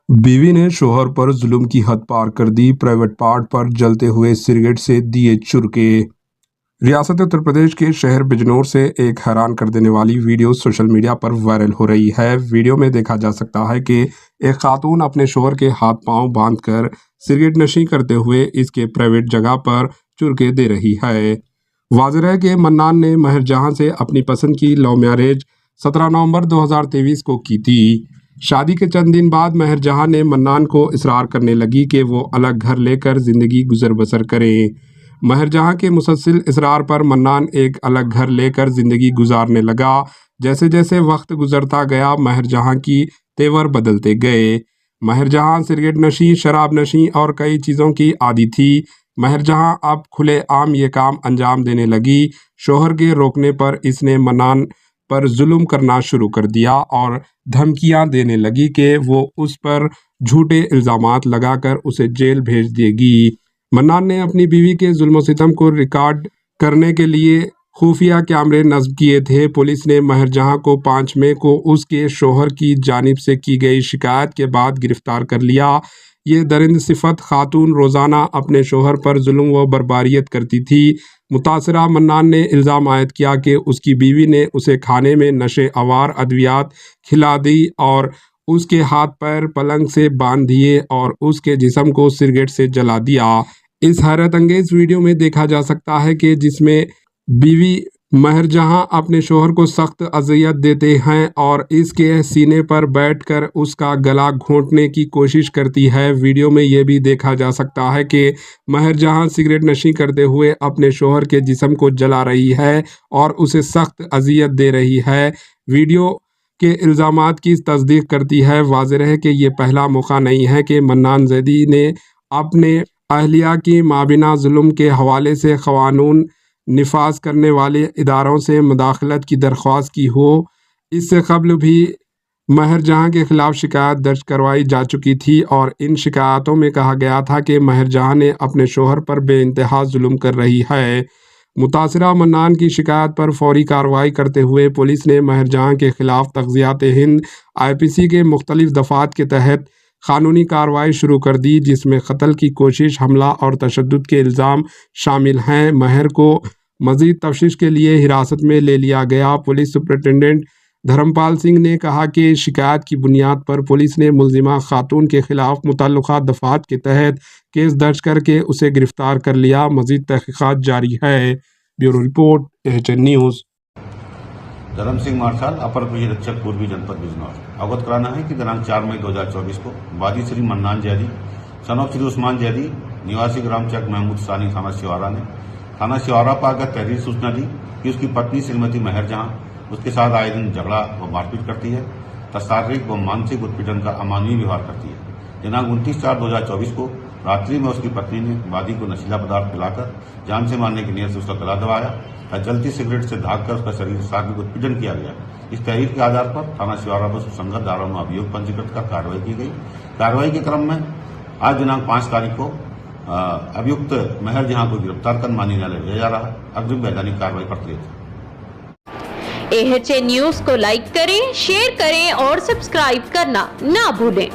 बीवी ने शोहर पर जुल्म की हद पार कर दी। प्राइवेट पार्ट पर जलते हुए सिगरेट से दिए चुरके। रियासत उत्तर प्रदेश के शहर बिजनौर से एक हैरान कर देने वाली वीडियो सोशल मीडिया पर वायरल हो रही है। वीडियो में देखा जा सकता है कि एक खातून अपने शोहर के हाथ पांव बांधकर सिगरेट नशी करते हुए इसके प्राइवेट जगह पर चुरके दे रही है। वाज़ेह है कि मन्नान ने महर जहां से अपनी पसंद की लव मैरिज 17 नवंबर 2023 को की थी। शादी के चंद दिन बाद महर जहां ने मन्नान को इसरार करने लगी कि वो अलग घर लेकर जिंदगी गुजर बसर करें। महर जहां के मुसलसल इसरार पर मन्नान एक अलग घर लेकर जिंदगी गुजारने लगा। जैसे जैसे वक्त गुजरता गया महर जहां की तेवर बदलते गए। महर जहां सिगरेट नशी, शराब नशी और कई चीज़ों की आदी थी। महर जहां अब खुले आम ये काम अंजाम देने लगी। शोहर के रोकने पर इसने मन्नान पर जुल्म करना शुरू कर दिया और धमकियां देने लगी कि वो उस पर झूठे इल्ज़ामात लगाकर उसे जेल भेज देगी। मन्नान ने अपनी बीवी के जुल्म सितम को रिकॉर्ड करने के लिए खुफिया कैमरे नस्ब किए थे। पुलिस ने महर जहां को 5 मई को उसके शोहर की जानिब से की गई शिकायत के बाद गिरफ्तार कर लिया। ये दरिंद सिफत खातून रोज़ाना अपने शोहर पर जुल्म व बर्बारियत करती थी। मुतासरा मन्नान ने इल्ज़ाम आयद किया कि उसकी बीवी ने उसे खाने में नशे आवार अद्वियात खिला दी और उसके हाथ पैर पलंग से बांध दिए और उसके जिस्म को सिगरेट से जला दिया। इस हैरत अंगेज वीडियो में देखा जा सकता है कि जिसमें बीवी महर जहां अपने शोहर को सख्त अज़ियत देते हैं और इसके सीने पर बैठकर उसका गला घोंटने की कोशिश करती है। वीडियो में यह भी देखा जा सकता है कि महर जहां सिगरेट नशी करते हुए अपने शोहर के जिस्म को जला रही है और उसे सख्त अज़ियत दे रही है। वीडियो के इल्ज़ामात की तस्दीक करती है। वाज़ेह है कि ये पहला मौका नहीं है कि मन्नान ज़ैदी ने अपने अहलिया की माबिना जुल्म के हवाले से क़ानून निफाज करने वाले इदारों से मुदाखलत की दरख्वास्त की हो। इससे कबल भी महर जहां के खिलाफ शिकायत दर्ज करवाई जा चुकी थी और इन शिकायतों में कहा गया था कि महर जहां ने अपने शोहर पर बेइंतहा जुल्म कर रही है। मुतासरा मन्नान की शिकायत पर फौरी कार्रवाई करते हुए पुलिस ने महर जहां के खिलाफ तग़ज़ियात हिंद IPC के मुख्तलिफ दफ़ात के तहत कानूनी कार्रवाई शुरू कर दी, जिसमें कत्ल की कोशिश, हमला और तशद्दुद के इल्ज़ाम शामिल हैं। महर को मज़ीद तफ्तीश के लिए हिरासत में ले लिया गया। पुलिस सुपरिटेंडेंट धर्मपाल सिंह ने कहा कि शिकायत की बुनियाद पर पुलिस ने मुल्ज़िमा खातून के खिलाफ मुतल्लिक़ा दफ़ात के तहत केस दर्ज करके उसे गिरफ्तार कर लिया। मज़ीद तहक़ीक़ात जारी है। Bureau report, AHN news. धर्म सिंह मार्शल, अपर पुलिस अधीक्षक पूर्वी जनपद बिजनौर। अवगत कराना है कि दिनांक 4 मई 2024 को बादी श्री मन्नान जैदी सनोफ श्री उस्मान जैदी निवासी ग्राम चक महमूद सानी थाना शिवारा ने थाना शिवारा पर आकर तहरीर सूचना दी कि उसकी पत्नी श्रीमती महर जहां उसके साथ आए दिन झगड़ा व मारपीट करती है, शारीरिक व मानसिक उत्पीड़न का अमानवीय व्यवहार करती है। दिनांक 29/4/2024 को रात्रि में उसकी पत्नी ने वादी को नशीला पदार्थ पिलाकर जान से मारने की नीयत से उसका गला दबाया और जलती सिगरेट से ढांककर उसका शरीर शारीरिक उत्पीड़न किया गया। इस तहरीर के आधार पर थाना शिवारा पर सुसंगत धाराओं में अभियोग पंजीकृत कर कार्रवाई की गई। कार्रवाई के क्रम में आज दिनांक 5 तारीख को अभियुक्त महर जहां को गिरफ्तार कर माननीय न्यायालय भेजा जा रहा है। अग्रिम वैधानिक कार्रवाई प्रक्रिया। AHN न्यूज़ को लाइक करें, शेयर करें और सब्सक्राइब करना ना भूलें।